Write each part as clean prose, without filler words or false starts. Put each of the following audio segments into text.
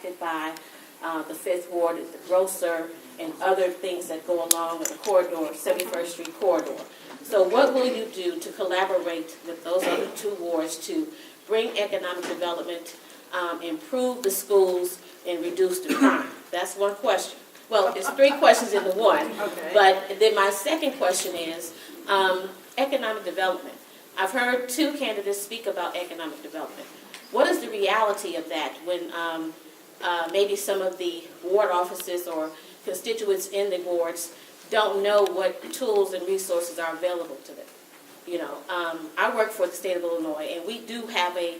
impacted by the Fifth Ward, the grocer, and other things that go along with the corridor, 71st Street corridor. So what will you do to collaborate with those other two wards to bring economic development, improve the schools, and reduce the crime? That's one question. Well, it's three questions into one. Okay. But then my second question is economic development. I've heard two candidates speak about economic development. What is the reality of that when maybe some of the ward offices or constituents in the wards don't know what tools and resources are available to them? You know, I work for the state of Illinois, and we do have a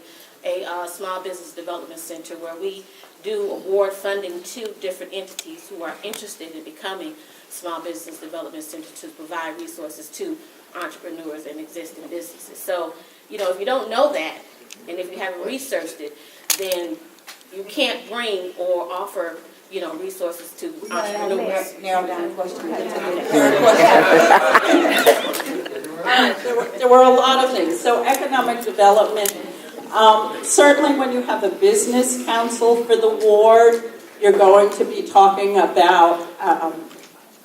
small business development center where we do award funding to different entities who are interested in becoming small business development centers to provide resources to entrepreneurs and existing businesses. So, you know, if you don't know that, and if you haven't researched it, then you can't bring or offer, you know, resources to entrepreneurs. Narrow down the question. There were a lot of things. So economic development, certainly when you have a business council for the ward, you're going to be talking about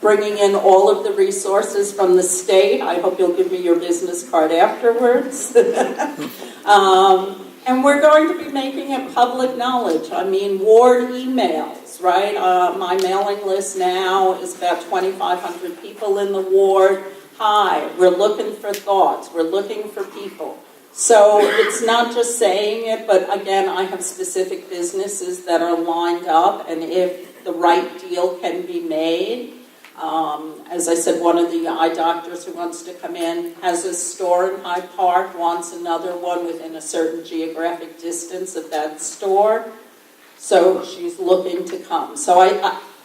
bringing in all of the resources from the state. I hope you'll give me your business card afterwards. And we're going to be making it public knowledge. I mean, ward emails, right? My mailing list now is about 2,500 people in the ward. Hi, we're looking for thoughts. We're looking for people. So it's not just saying it, but again, I have specific businesses that are lined up, and if the right deal can be made, as I said, one of the eye doctors who wants to come in has a store in Hyde Park, wants another one within a certain geographic distance of that store. So she's looking to come. So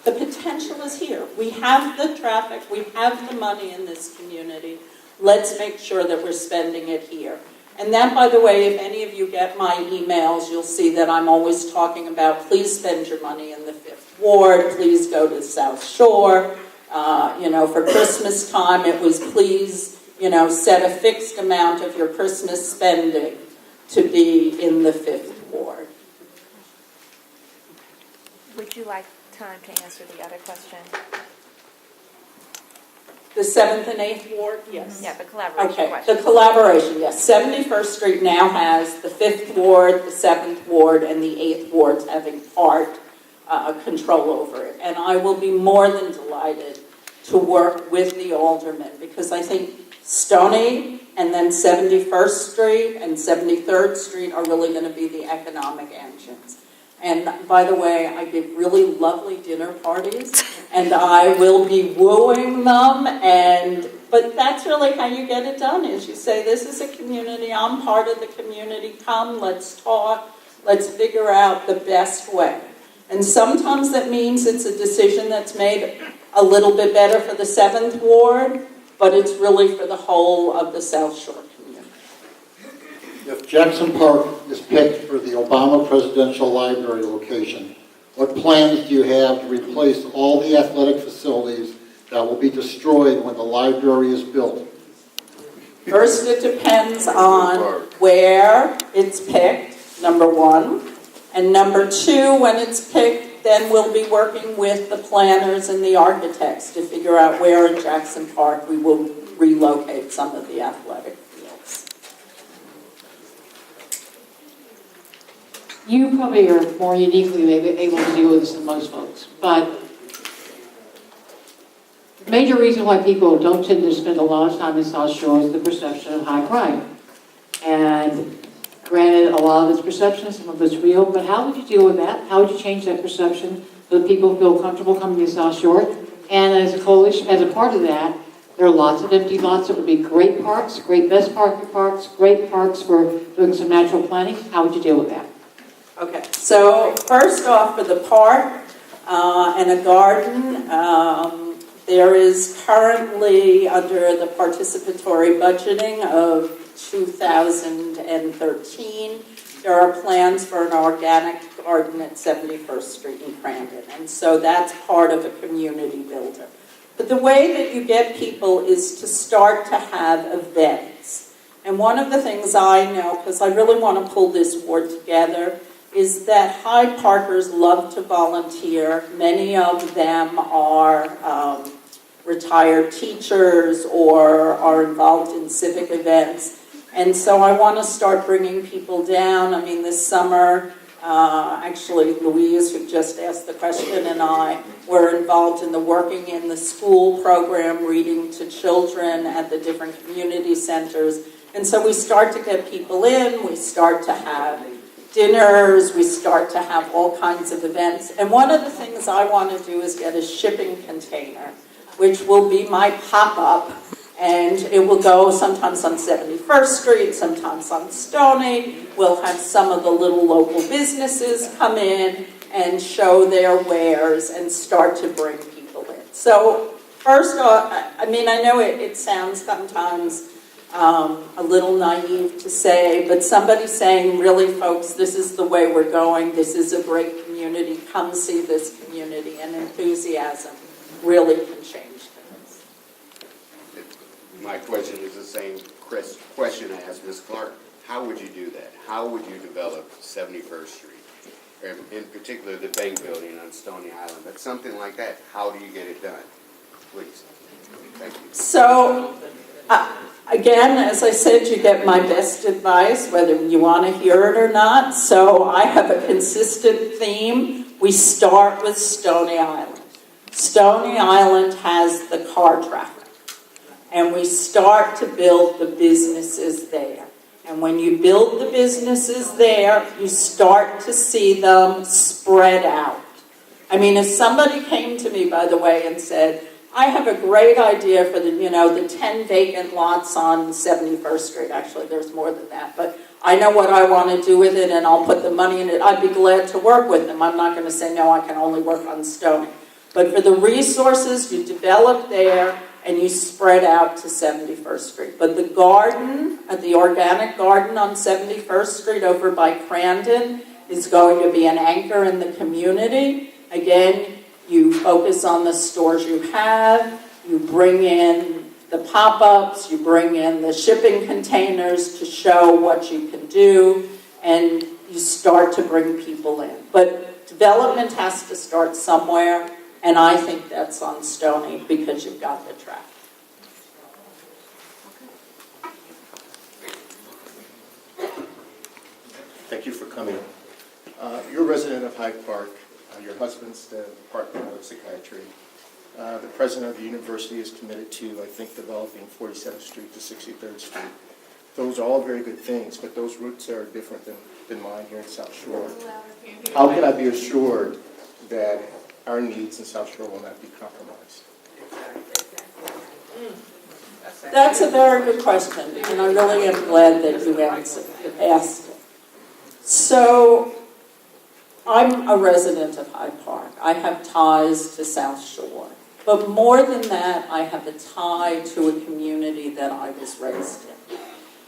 the potential is here. We have the traffic. We have the money in this community. Let's make sure that we're spending it here. And that, by the way, if any of you get my emails, you'll see that I'm always talking about please spend your money in the Fifth Ward. Please go to the South Shore. You know, for Christmas time, it was please, you know, set a fixed amount of your Christmas spending to be in the Fifth Ward. Would you like time to answer the other question? The 7th and 8th Ward? Yes. Yeah, the collaboration Okay, question. the collaboration, yes. 71st Street now has the 5th Ward, the 7th Ward, and the 8th Wards having part control over it. And I will be more than delighted to work with the aldermen, because I think Stoney and then 71st Street and 73rd Street are really going to be the economic engines. And by the way, I give really lovely dinner parties, and I will be wooing them, but that's really how you get it done, is you say, this is a community, I'm part of the community, come, let's talk, let's figure out the best way. And sometimes that means it's a decision that's made a little bit better for the 7th Ward, but it's really for the whole of the South Shore community. If Jackson Park is picked for the Obama Presidential Library location, what plans do you have to replace all the athletic facilities that will be destroyed when the library is built? First, it depends on where it's picked, number one. And number two, when it's picked, then we'll be working with the planners and the architects to figure out where in Jackson Park we will relocate some of the athletic fields. You probably are more uniquely able to deal with this than most folks, but the major reason why people don't tend to spend a lot of time in South Shore is the perception of high crime. And granted, a lot of it's perception, some of it's real, but how would you deal with that? How would you change that perception so that people feel comfortable coming to South Shore? And as a coalition, as a part of that, there are lots of empty lots that would be great parks, great best parks, great parks for doing some natural planting. How would you deal with that? Okay, so first off, for the park and a garden, there is currently under the participatory budgeting of 2013, there are plans for an organic garden at 71st Street in Crandon, and so that's part of a community builder. But the way that you get people is to start to have events. And one of the things I know, because I really want to pull this ward together, is that Hyde Parkers love to volunteer. Many of them are retired teachers or are involved in civic events. And so I want to start bringing people down. I mean, this summer, actually Louise, who just asked the question, and I were involved in the Working in the School program, reading to children at the different community centers. And so we start to get people in, we start to have dinners, we start to have all kinds of events. And one of the things I want to do is get a shipping container, which will be my pop-up, and it will go sometimes on 71st Street, sometimes on Stony. We'll have some of the little local businesses come in and show their wares and start to bring people in. So first, I mean, I know it sounds sometimes a little naive to say, but somebody saying, really folks, this is the way we're going, this is a great community, come see this community, and enthusiasm really can change things. My question is the same question I asked Ms. Clark. How would you do that? How would you develop 71st Street? In particular, the bank building on Stony Island, but something like that, how do you get it done? Please. Thank you. So, again, as I said, you get my best advice, whether you want to hear it or not. So I have a consistent theme. We start with Stony Island. Stony Island has the car traffic. And we start to build the businesses there. And when you build the businesses there, you start to see them spread out. I mean, if somebody came to me, by the way, and said, I have a great idea for the 10 vacant lots on 71st Street. Actually, there's more than that. But I know what I want to do with it, and I'll put the money in it. I'd be glad to work with them. I'm not going to say, no, I can only work on Stony. But for the resources, you develop there, and you spread out to 71st Street. But the garden, the organic garden on 71st Street over by Crandon, is going to be an anchor in the community. Again, you focus on the stores you have, you bring in the pop-ups, you bring in the shipping containers to show what you can do, and you start to bring people in. But development has to start somewhere, and I think that's on Stony because you've got the traffic. Thank you for coming. You're a resident of Hyde Park. Your husband's the Department of Psychiatry. The president of the university is committed to, I think, developing 47th Street to 63rd Street. Those are all very good things, but those routes are different than mine here in South Shore. How can I be assured that our needs in South Shore will not be compromised? That's a very good question, and I really am glad that you asked it. So, I'm a resident of Hyde Park. I have ties to South Shore. But more than that, I have a tie to a community that I was raised in.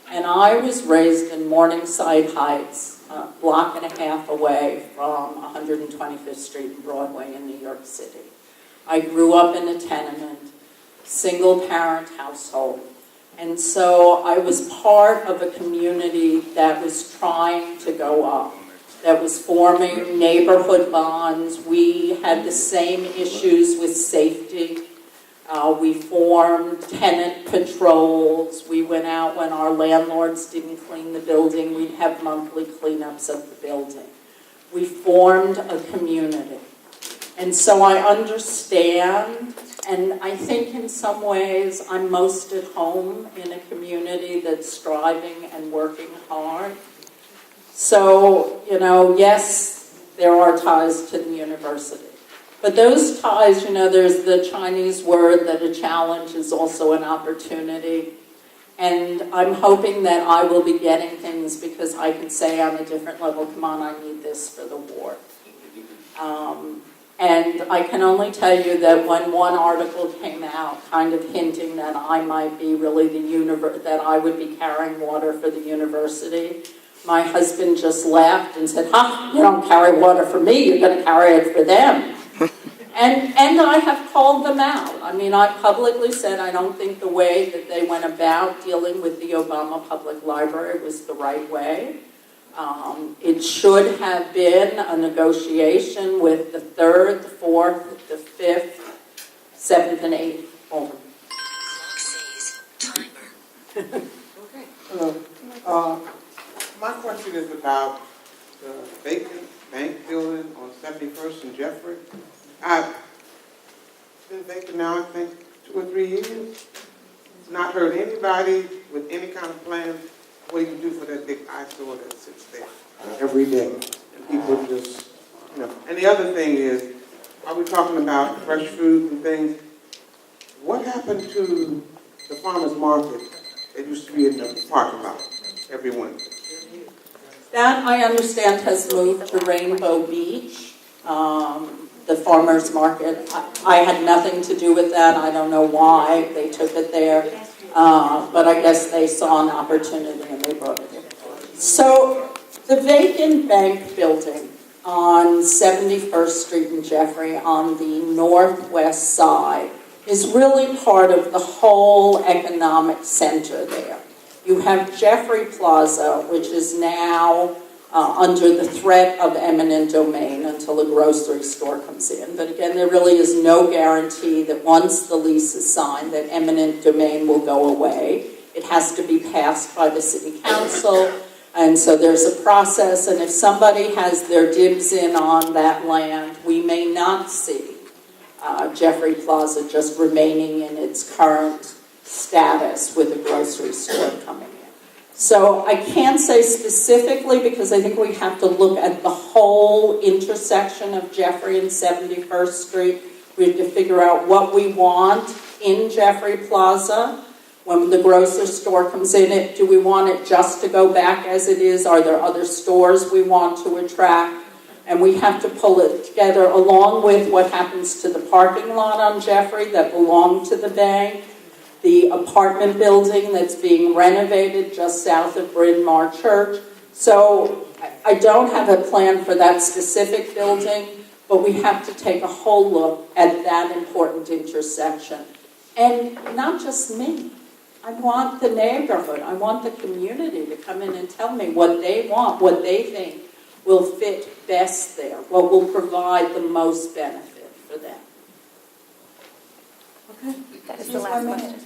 And I was raised in Morningside Heights, a block and a half away from 125th Street and Broadway in New York City. I grew up in a tenement, single-parent household. And so I was part of a community that was trying to go up, that was forming neighborhood bonds. We had the same issues with safety. We formed tenant patrols. We went out when our landlords didn't clean the building. We'd have monthly cleanups of the building. We formed a community. And so I understand, and I think in some ways I'm most at home in a community that's striving and working hard. So, yes, there are ties to the university. But those ties, there's the Chinese word that a challenge is also an opportunity. And I'm hoping that I will be getting things because I can say on a different level, come on, I need this for the ward. And I can only tell you that when one article came out kind of hinting that I might be really that I would be carrying water for the university, my husband just laughed and said, you don't carry water for me, you're going to carry it for them. And I have called them out. I mean, I publicly said I don't think the way that they went about dealing with the Obama Public Library was the right way. It should have been a negotiation with the 3rd, the 4th, the 5th, 7th, and 8th owner. Clock says timer. Hello. My question is about the vacant bank building on 71st and Jeffrey. It's been vacant now, I think, 2 or 3 years. Not heard anybody with any kind of plan what do you do for that big eyesore that sits there every day. And people just, And the other thing is, are we talking about fresh food and things? What happened to the farmer's market that used to be in the parking lot every Wednesday? That, I understand, has moved to Rainbow Beach, the farmer's market. I had nothing to do with that. I don't know why they took it there, but I guess they saw an opportunity and they brought it in. So the vacant bank building on 71st Street in Jeffrey on the northwest side is really part of the whole economic center there. You have Jeffrey Plaza, which is now under the threat of eminent domain until a grocery store comes in. But again, there really is no guarantee that once the lease is signed that eminent domain will go away. It has to be passed by the city council, and so there's a process, and if somebody has their dibs in on that land, we may not see Jeffrey Plaza just remaining in its current status with a grocery store coming in. So I can't say specifically because I think we have to look at the whole intersection of Jeffrey and 71st Street. We have to figure out what we want in Jeffrey Plaza when the grocery store comes in. Do we want it just to go back as it is? Are there other stores we want to attract? And we have to pull it together along with what happens to the parking lot on Jeffrey that belonged to the bank, the apartment building that's being renovated just south of Bryn Mawr Church. So I don't have a plan for that specific building, but we have to take a whole look at that important intersection. And not just me. I want the neighborhood, I want the community to come in and tell me what they want, what they think will fit best there, what will provide the most benefit for them. Okay. That is the last question.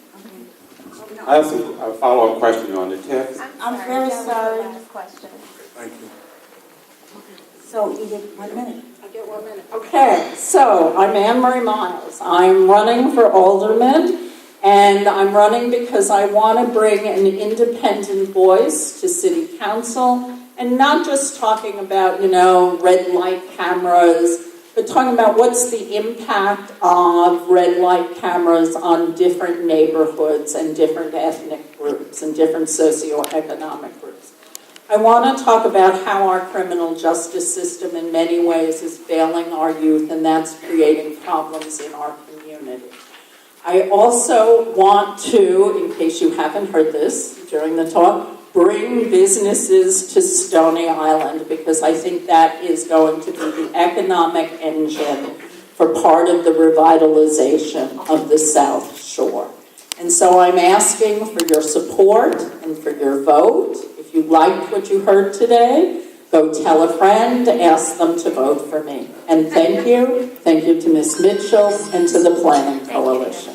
I have a follow-up question on the TIF. I'm very that was the sorry. last question. Thank you. So you get 1 minute. I get 1 minute. Okay, so I'm Anne Marie Miles. I'm running for alderman, and I'm running because I want to bring an independent voice to city council, and not just talking about, red light cameras, but talking about what's the impact of red light cameras on different neighborhoods and different ethnic groups and different socioeconomic groups. I want to talk about how our criminal justice system in many ways is failing our youth, and that's creating problems in our community. I also want to, in case you haven't heard this during the talk, bring businesses to Stony Island, because I think that is going to be the economic engine for part of the revitalization of the South Shore. And so I'm asking for your support and for your vote. If you liked what you heard today, go tell a friend, ask them to vote for me. And thank you to Ms. Mitchell and to the Planning Coalition.